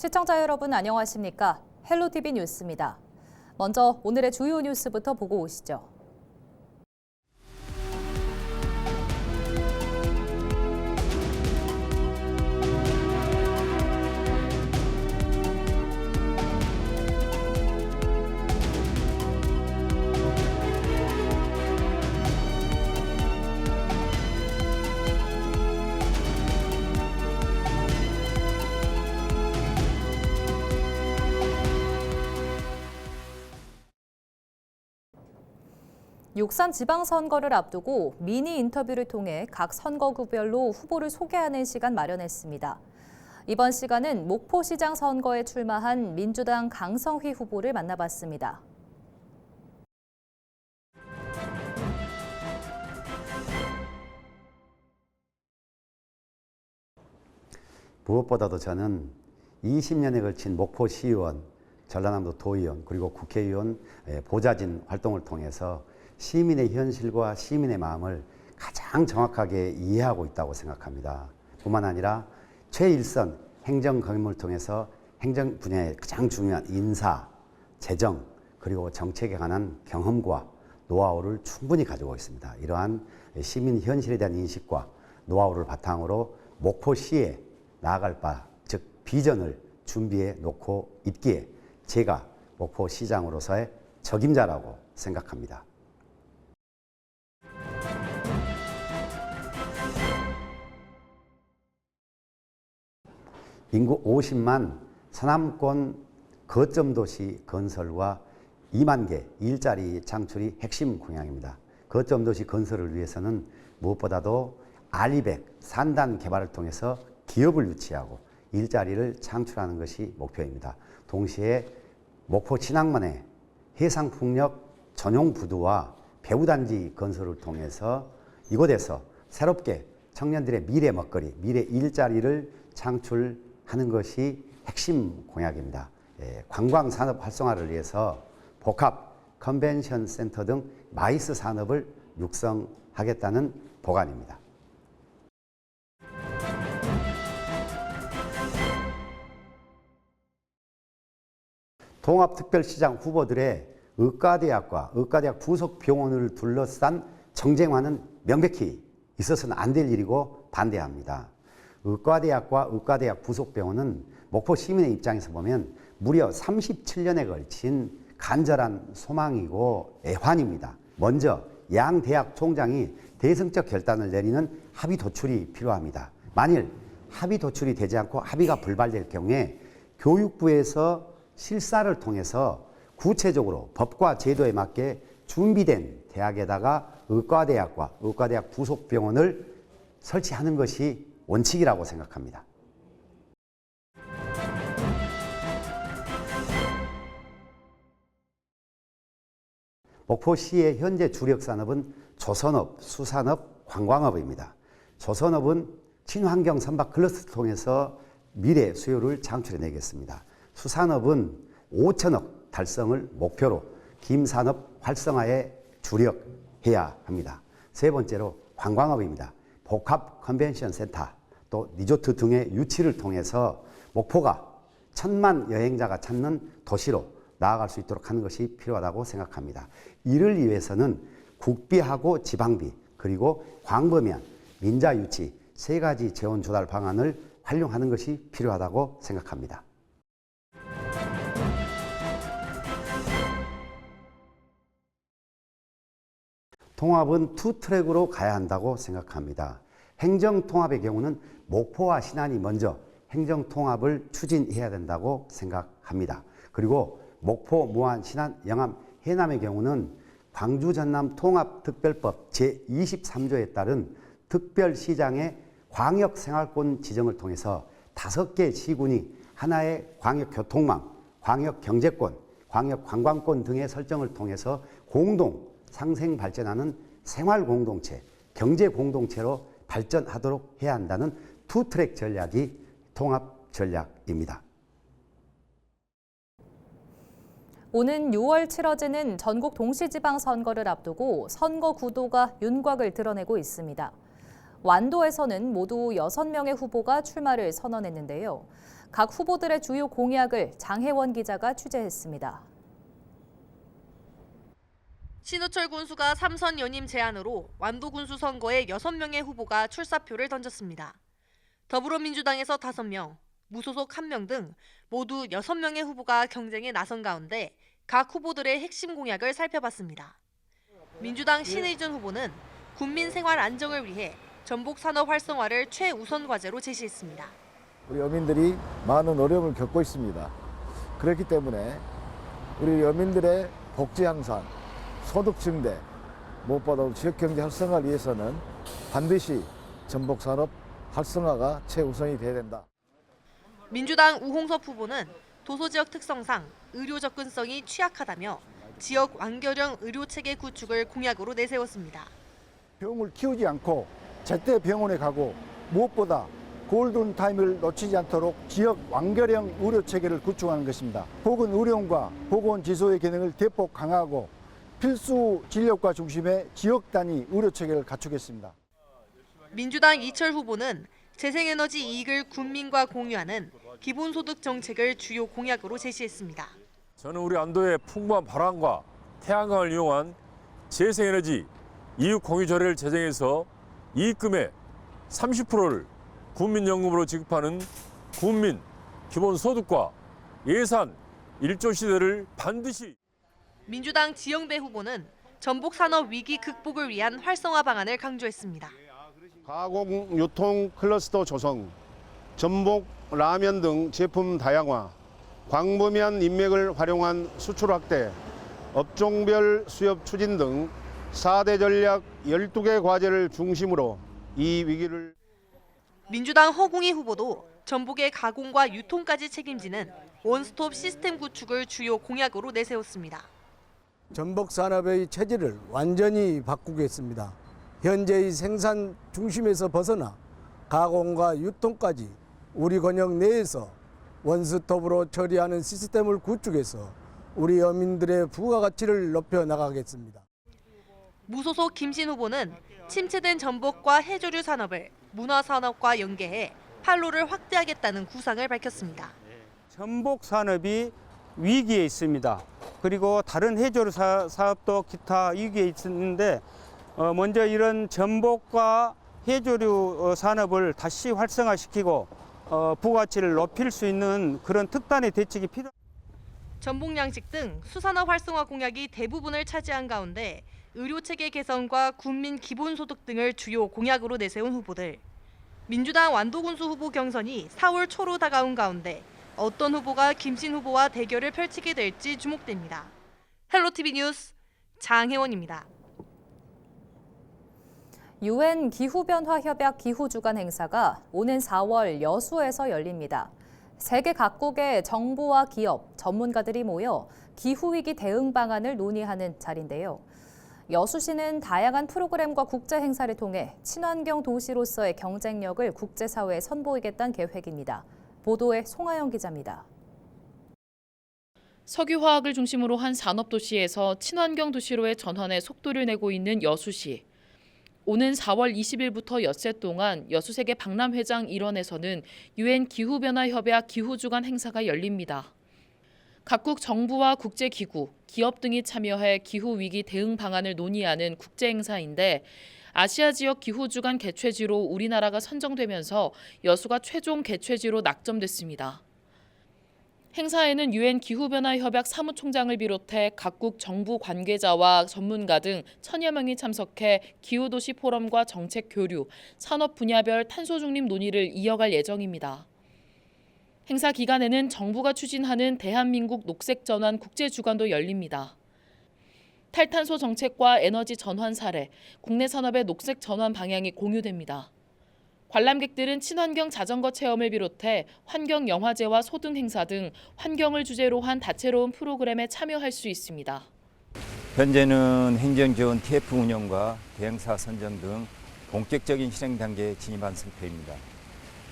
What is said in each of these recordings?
시청자 여러분 안녕하십니까? 헬로티비 뉴스입니다. 먼저 오늘의 주요 뉴스부터 보고 오시죠. 육산 지방선거를 앞두고 미니 인터뷰를 통해 각 선거구별로 후보를 소개하는 시간 마련했습니다. 이번 시간은 목포시장 선거에 출마한 민주당 강성휘 후보를 만나봤습니다. 무엇보다도 저는 20년에 걸친 목포시의원, 전라남도 도의원, 그리고 국회의원 보좌진 활동을 통해서 시민의 현실과 시민의 마음을 가장 정확하게 이해하고 있다고 생각합니다. 뿐만 아니라 최일선 행정검을 통해서 행정 분야의 가장 중요한 인사, 재정, 그리고 정책에 관한 경험과 노하우를 충분히 가지고 있습니다. 이러한 시민 현실에 대한 인식과 노하우를 바탕으로 목포시에 나아갈 바, 즉 비전을 준비해 놓고 있기에 제가 목포시장으로서의 적임자라고 생각합니다. 인구 50만 서남권 거점 도시 건설과 2만 개 일자리 창출이 핵심 공약입니다. 거점 도시 건설을 위해서는 무엇보다도 알리백 산단 개발을 통해서 기업을 유치하고 일자리를 창출하는 것이 목표입니다. 동시에 목포 진앙만의 해상풍력 전용 부두와 배후단지 건설을 통해서 이곳에서 새롭게 청년들의 미래 먹거리, 미래 일자리를 창출하는 것이 핵심 공약입니다. 관광산업 활성화를 위해서 복합 컨벤션 센터 등 마이스 산업을 육성하겠다는 보관입니다. 통합특별시장 후보들의 의과대학과 의과대학 부속 병원을 둘러싼 정쟁화는 명백히 있어서는 안 될 일이고 반대합니다. 의과대학과 의과대학 부속병원은 목포 시민의 입장에서 보면 무려 37년에 걸친 간절한 소망이고 애환입니다. 먼저 양 대학 총장이 대승적 결단을 내리는 합의 도출이 필요합니다. 만일 합의 도출이 되지 않고 합의가 불발될 경우에 교육부에서 실사를 통해서 구체적으로 법과 제도에 맞게 준비된 대학에다가 의과대학과 의과대학 부속병원을 설치하는 것이 원칙이라고 생각합니다. 목포시의 현재 주력 산업은 조선업, 수산업, 관광업입니다. 조선업은 친환경 선박 클러스터를 통해서 미래 수요를 창출해내겠습니다. 수산업은 5천억 달성을 목표로 김산업 활성화에 주력해야 합니다. 세 번째로 관광업입니다. 복합 컨벤션 센터 또 리조트 등의 유치를 통해서 목포가 1,000만 여행자가 찾는 도시로 나아갈 수 있도록 하는 것이 필요하다고 생각합니다. 이를 위해서는 국비하고 지방비 그리고 광범위한 민자 유치 세 가지 재원 조달 방안을 활용하는 것이 필요하다고 생각합니다. 통합은 투 트랙으로 가야 한다고 생각합니다. 행정통합의 경우는 목포와 신안이 먼저 행정통합을 추진해야 된다고 생각합니다. 그리고 목포, 무안, 신안, 영암, 해남의 경우는 광주 전남 통합특별법 제23조에 따른 특별시장의 광역생활권 지정을 통해서 5개 시군이 하나의 광역교통망, 광역경제권, 광역관광권 등의 설정을 통해서 공동 상생 발전하는 생활공동체, 경제공동체로 발전하도록 해야 한다는 투트랙 전략이 통합 전략입니다. 오는 6월 치러지는 전국 동시지방선거를 앞두고 선거 구도가 윤곽을 드러내고 있습니다. 완도에서는 모두 6명의 후보가 출마를 선언했는데요. 각 후보들의 주요 공약을 장혜원 기자가 취재했습니다. 신우철 군수가 3선 연임 제안으로 완도 군수 선거에 6명의 후보가 출사표를 던졌습니다. 더불어민주당에서 5명, 무소속 1명 등 모두 6명의 후보가 경쟁에 나선 가운데 각 후보들의 핵심 공약을 살펴봤습니다. 민주당 신의준 후보는 국민 생활 안정을 위해 전복 산업 활성화를 최우선 과제로 제시했습니다. 우리 여민들이 많은 어려움을 겪고 있습니다. 그렇기 때문에 우리 여민들의 복지 향상, 소득 증대, 무엇보다도 지역경제 활성화를 위해서는 반드시 전복산업 활성화가 최우선이 돼야 된다. 민주당 우홍섭 후보는 도소지역 특성상 의료 접근성이 취약하다며 지역 완결형 의료체계 구축을 공약으로 내세웠습니다. 병을 키우지 않고 제때 병원에 가고 무엇보다 골든타임을 놓치지 않도록 지역 완결형 의료체계를 구축하는 것입니다. 보건의료원과 보건지소의 기능을 대폭 강화하고 필수 진료과 중심의 지역 단위 의료체계를 갖추겠습니다. 민주당 이철 후보는 재생에너지 이익을 국민과 공유하는 기본소득 정책을 주요 공약으로 제시했습니다. 저는 우리 안도의 풍부한 바람과 태양광을 이용한 재생에너지 이익 공유 조례를 제정해서 이익금의 30%를 국민연금으로 지급하는 국민 기본소득과 예산 1조 시대를 반드시. 민주당 지영배 후보는 전복산업 위기 극복을 위한 활성화 방안을 강조했습니다. 가공 유통 클러스터 조성, 전복, 라면 등 제품 다양화, 광범위한 인맥을 활용한 수출 확대, 업종별 수협 추진 등 4대 전략 12개 과제를 중심으로 이 위기를. 민주당 허공희 후보도 전복의 가공과 유통까지 책임지는 원스톱 시스템 구축을 주요 공약으로 내세웠습니다. 전복 산업의 체질을 완전히 바꾸겠습니다. 현재의 생산 중심에서 벗어나 가공과 유통까지 우리 권역 내에서 원스톱으로 처리하는 시스템을 구축해서 우리 여민들의 부가가치를 높여 나가겠습니다. 무소속 김신 후보는 침체된 전복과 해조류 산업을 문화산업과 연계해 판로를 확대하겠다는 구상을 밝혔습니다. 전복 산업이 위기에 있습니다. 그리고 다른 해조류 사업도 기타 위기에 있는데 먼저 이런 전복과 해조류 산업을 다시 활성화시키고 부가치를 높일 수 있는 그런 특단의 대책이 필요합니다. 전복 양식 등 수산업 활성화 공약이 대부분을 차지한 가운데 의료체계 개선과 국민 기본소득 등을 주요 공약으로 내세운 후보들. 민주당 완도군수 후보 경선이 4월 초로 다가온 가운데 어떤 후보가 김신 후보와 대결을 펼치게 될지 주목됩니다. 헬로티비 뉴스 장혜원입니다. UN 기후변화협약 기후주간 행사가 오는 4월 여수에서 열립니다. 세계 각국의 정부와 기업, 전문가들이 모여 기후위기 대응 방안을 논의하는 자리인데요. 여수시는 다양한 프로그램과 국제 행사를 통해 친환경 도시로서의 경쟁력을 국제사회에 선보이겠다는 계획입니다. 보도에 송하영 기자입니다. 석유화학을 중심으로 한 산업도시에서 친환경 도시로의 전환에 속도를 내고 있는 여수시. 오는 4월 20일부터 엿새 동안 여수세계 박람회장 일원에서는 UN 기후변화협약 기후주간 행사가 열립니다. 각국 정부와 국제기구, 기업 등이 참여해 기후위기 대응 방안을 논의하는 국제행사인데 아시아 지역 기후주간 개최지로 우리나라가 선정되면서 여수가 최종 개최지로 낙점됐습니다. 행사에는 UN 기후변화협약 사무총장을 비롯해 각국 정부 관계자와 전문가 등 1000여 명이 참석해 기후도시 포럼과 정책 교류, 산업 분야별 탄소 중립 논의를 이어갈 예정입니다. 행사 기간에는 정부가 추진하는 대한민국 녹색전환 국제주간도 열립니다. 탈탄소 정책과 에너지 전환 사례, 국내 산업의 녹색 전환 방향이 공유됩니다. 관람객들은 친환경 자전거 체험을 비롯해 환경 영화제와 소등 행사 등 환경을 주제로 한 다채로운 프로그램에 참여할 수 있습니다. 현재는 행정지원 TF 운영과 대행사 선정 등 본격적인 실행 단계에 진입한 상태입니다.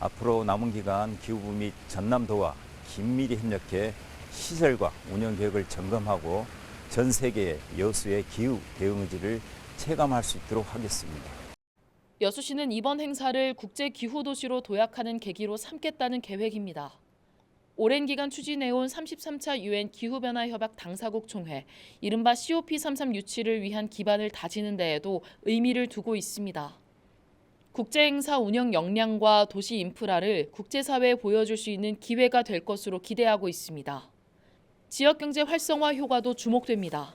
앞으로 남은 기간 기후부 및 전남도와 긴밀히 협력해 시설과 운영 계획을 점검하고 전 세계의 여수의 기후 대응 의지를 체감할 수 있도록 하겠습니다. 여수시는 이번 행사를 국제기후도시로 도약하는 계기로 삼겠다는 계획입니다. 오랜 기간 추진해온 33차 유엔 기후변화 협약 당사국 총회, 이른바 COP33 유치를 위한 기반을 다지는 데에도 의미를 두고 있습니다. 국제행사 운영 역량과 도시 인프라를 국제사회에 보여줄 수 있는 기회가 될 것으로 기대하고 있습니다. 지역경제 활성화 효과도 주목됩니다.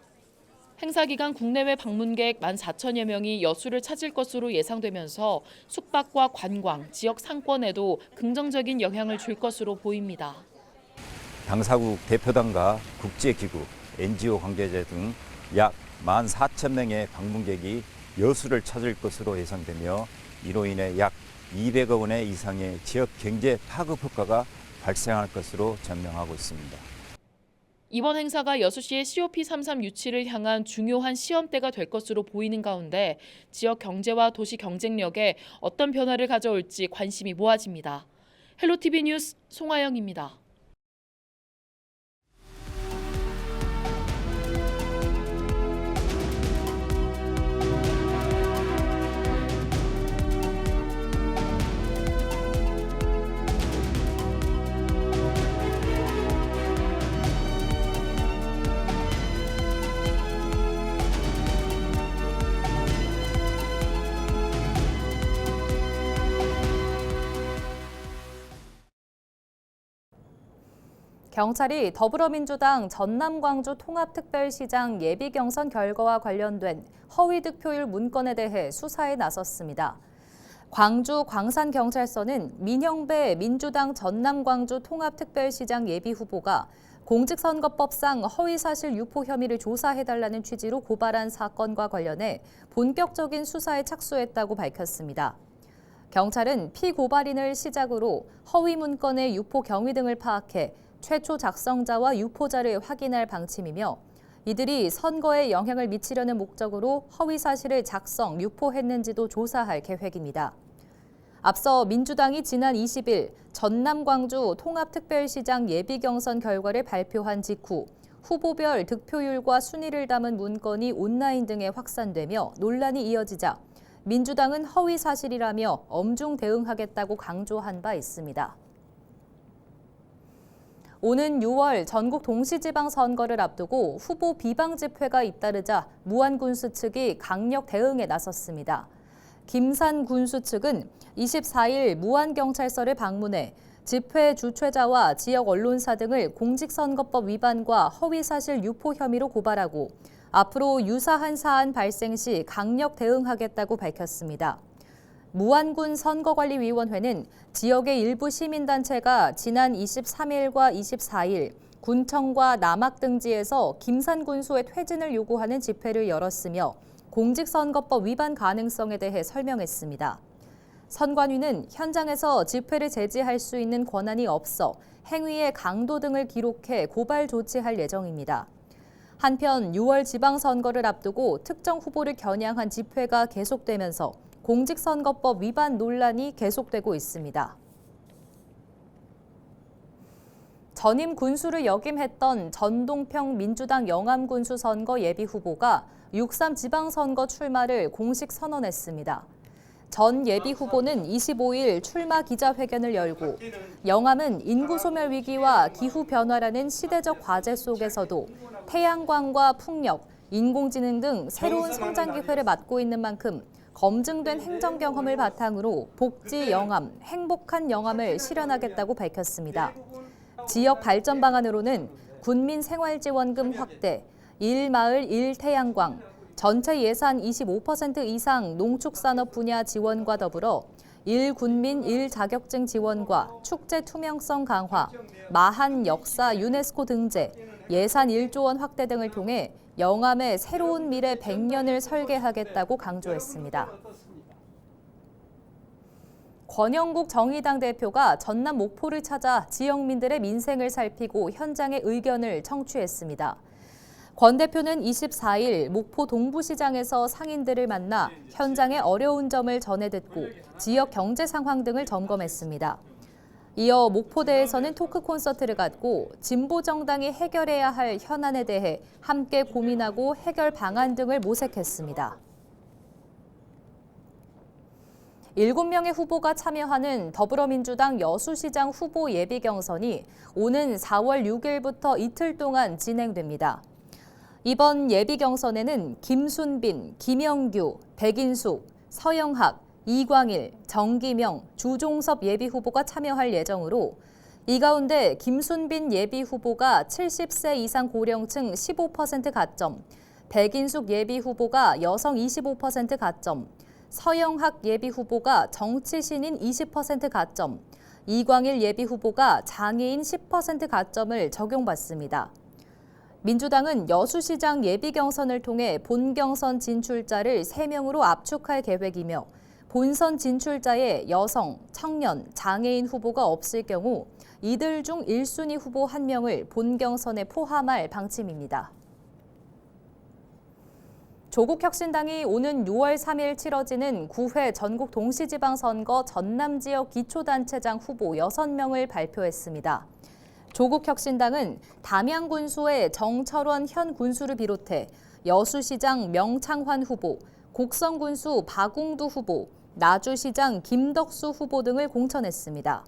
행사 기간 국내외 방문객 14,000여 명이 여수를 찾을 것으로 예상되면서 숙박과 관광, 지역 상권에도 긍정적인 영향을 줄 것으로 보입니다. 당사국 대표단과 국제기구, NGO 관계자 등 약 14,000명의 방문객이 여수를 찾을 것으로 예상되며 이로 인해 약 200억 원의 이상의 지역 경제 파급 효과가 발생할 것으로 전망하고 있습니다. 이번 행사가 여수시의 COP33 유치를 향한 중요한 시험대가 될 것으로 보이는 가운데 지역 경제와 도시 경쟁력에 어떤 변화를 가져올지 관심이 모아집니다. 헬로티비 뉴스 송하영입니다. 경찰이 더불어민주당 전남-광주 통합특별시장 예비경선 결과와 관련된 허위 득표율 문건에 대해 수사에 나섰습니다. 광주 광산경찰서는 민형배 민주당 전남-광주 통합특별시장 예비후보가 공직선거법상 허위사실 유포 혐의를 조사해달라는 취지로 고발한 사건과 관련해 본격적인 수사에 착수했다고 밝혔습니다. 경찰은 피고발인을 시작으로 허위 문건의 유포 경위 등을 파악해 최초 작성자와 유포자를 확인할 방침이며 이들이 선거에 영향을 미치려는 목적으로 허위 사실을 작성, 유포했는지도 조사할 계획입니다. 앞서 민주당이 지난 20일 전남 광주 통합특별시장 예비경선 결과를 발표한 직후 후보별 득표율과 순위를 담은 문건이 온라인 등에 확산되며 논란이 이어지자 민주당은 허위 사실이라며 엄중 대응하겠다고 강조한 바 있습니다. 오는 6월 전국 동시지방선거를 앞두고 후보 비방 집회가 잇따르자 무안군수 측이 강력 대응에 나섰습니다. 김산 군수 측은 24일 무안경찰서를 방문해 집회 주최자와 지역 언론사 등을 공직선거법 위반과 허위사실 유포 혐의로 고발하고 앞으로 유사한 사안 발생 시 강력 대응하겠다고 밝혔습니다. 무안군 선거관리위원회는 지역의 일부 시민단체가 지난 23일과 24일 군청과 남학 등지에서 김산 군수의 퇴진을 요구하는 집회를 열었으며 공직선거법 위반 가능성에 대해 설명했습니다. 선관위는 현장에서 집회를 제지할 수 있는 권한이 없어 행위의 강도 등을 기록해 고발 조치할 예정입니다. 한편 6월 지방선거를 앞두고 특정 후보를 겨냥한 집회가 계속되면서 공직선거법 위반 논란이 계속되고 있습니다. 전임 군수를 역임했던 전동평 민주당 영암군수 선거 예비후보가 6.3 지방선거 출마를 공식 선언했습니다. 전 예비후보는 25일 출마 기자회견을 열고 영암은 인구 소멸 위기와 기후 변화라는 시대적 과제 속에서도 태양광과 풍력, 인공지능 등 새로운 성장 기회를 맞고 있는 만큼 검증된 행정 경험을 바탕으로 복지 영암, 행복한 영암을 실현하겠다고 밝혔습니다. 지역 발전 방안으로는 군민 생활지원금 확대, 1마을 1태양광, 전체 예산 25% 이상 농축산업 분야 지원과 더불어 1군민 1자격증 지원과 축제 투명성 강화, 마한 역사 유네스코 등재, 예산 1조 원 확대 등을 통해 영암의 새로운 미래 100년을 설계하겠다고 강조했습니다. 권영국 정의당 대표가 전남 목포를 찾아 지역민들의 민생을 살피고 현장의 의견을 청취했습니다. 권 대표는 24일 목포 동부시장에서 상인들을 만나 현장의 어려운 점을 전해 듣고 지역 경제 상황 등을 점검했습니다. 이어 목포대에서는 토크 콘서트를 갖고 진보 정당이 해결해야 할 현안에 대해 함께 고민하고 해결 방안 등을 모색했습니다. 7명의 후보가 참여하는 더불어민주당 여수시장 후보 예비 경선이 오는 4월 6일부터 이틀 동안 진행됩니다. 이번 예비 경선에는 김순빈, 김영규, 백인숙, 서영학, 이광일, 정기명, 주종섭 예비 후보가 참여할 예정으로 이 가운데 김순빈 예비 후보가 70세 이상 고령층 15% 가점, 백인숙 예비 후보가 여성 25% 가점, 서영학 예비 후보가 정치 신인 20% 가점, 이광일 예비 후보가 장애인 10% 가점을 적용받습니다. 민주당은 여수시장 예비 경선을 통해 본경선 진출자를 3명으로 압축할 계획이며 본선 진출자에 여성, 청년, 장애인 후보가 없을 경우 이들 중 1순위 후보 1명을 본경선에 포함할 방침입니다. 조국혁신당이 오는 6월 3일 치러지는 9회 전국 동시지방선거 전남 지역 기초단체장 후보 6명을 발표했습니다. 조국혁신당은 담양군수의 정철원 현 군수를 비롯해 여수시장 명창환 후보, 곡성군수 박웅두 후보, 나주시장 김덕수 후보 등을 공천했습니다.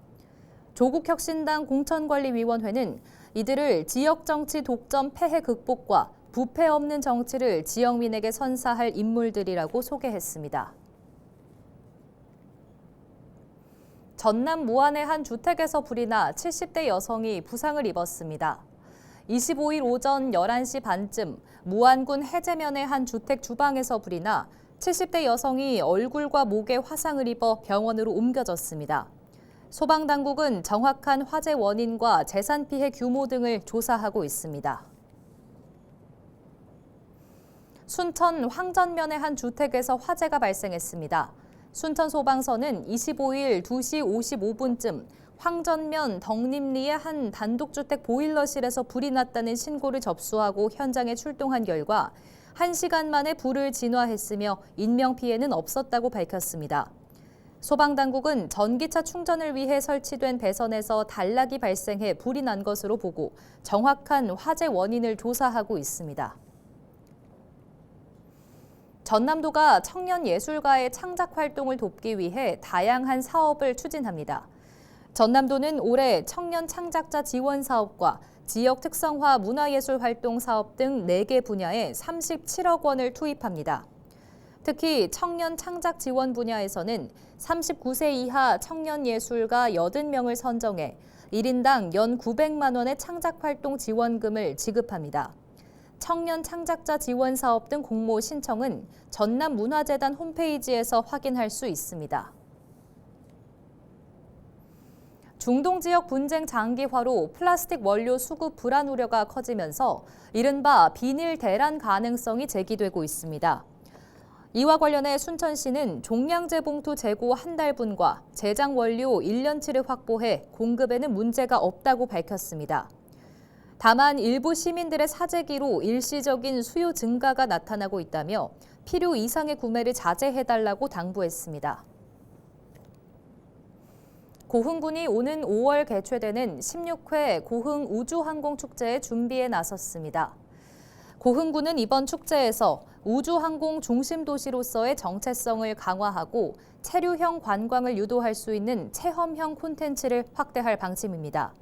조국혁신당 공천관리위원회는 이들을 지역정치 독점 폐해 극복과 부패 없는 정치를 지역민에게 선사할 인물들이라고 소개했습니다. 전남 무안의 한 주택에서 불이 나 70대 여성이 부상을 입었습니다. 25일 오전 11시 반쯤 무안군 해제면의 한 주택 주방에서 불이 나 70대 여성이 얼굴과 목에 화상을 입어 병원으로 옮겨졌습니다. 소방당국은 정확한 화재 원인과 재산 피해 규모 등을 조사하고 있습니다. 순천 황전면의 한 주택에서 화재가 발생했습니다. 순천소방서는 25일 2시 55분쯤 황전면 덕림리의 한 단독주택 보일러실에서 불이 났다는 신고를 접수하고 현장에 출동한 결과 1시간 만에 불을 진화했으며 인명피해는 없었다고 밝혔습니다. 소방당국은 전기차 충전을 위해 설치된 배선에서 단락이 발생해 불이 난 것으로 보고 정확한 화재 원인을 조사하고 있습니다. 전남도가 청년 예술가의 창작 활동을 돕기 위해 다양한 사업을 추진합니다. 전남도는 올해 청년 창작자 지원 사업과 지역 특성화 문화예술 활동 사업 등 4개 분야에 37억 원을 투입합니다. 특히 청년 창작 지원 분야에서는 39세 이하 청년 예술가 80명을 선정해 1인당 연 900만 원의 창작 활동 지원금을 지급합니다. 청년 창작자 지원 사업 등 공모 신청은 전남문화재단 홈페이지에서 확인할 수 있습니다. 중동 지역 분쟁 장기화로 플라스틱 원료 수급 불안 우려가 커지면서 이른바 비닐 대란 가능성이 제기되고 있습니다. 이와 관련해 순천시는 종량제 봉투 재고 한 달분과 제작 원료 1년치를 확보해 공급에는 문제가 없다고 밝혔습니다. 다만 일부 시민들의 사재기로 일시적인 수요 증가가 나타나고 있다며 필요 이상의 구매를 자제해달라고 당부했습니다. 고흥군이 오는 5월 개최되는 16회 고흥 우주항공축제의 준비에 나섰습니다. 고흥군은 이번 축제에서 우주항공 중심 도시로서의 정체성을 강화하고 체류형 관광을 유도할 수 있는 체험형 콘텐츠를 확대할 방침입니다.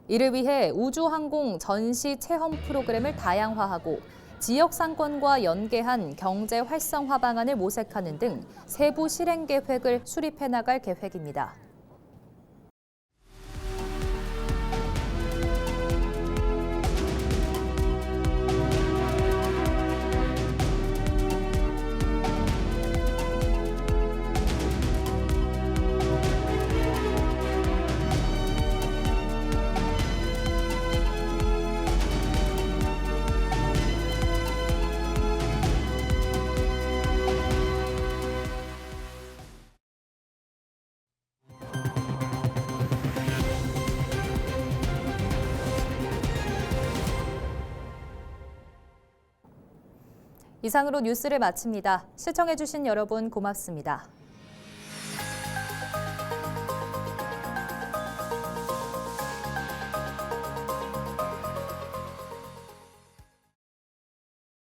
이를 위해 우주항공 전시 체험 프로그램을 다양화하고 지역 상권과 연계한 경제 활성화 방안을 모색하는 등 세부 실행 계획을 수립해 나갈 계획입니다. 이상으로 뉴스를 마칩니다. 시청해주신 여러분 고맙습니다.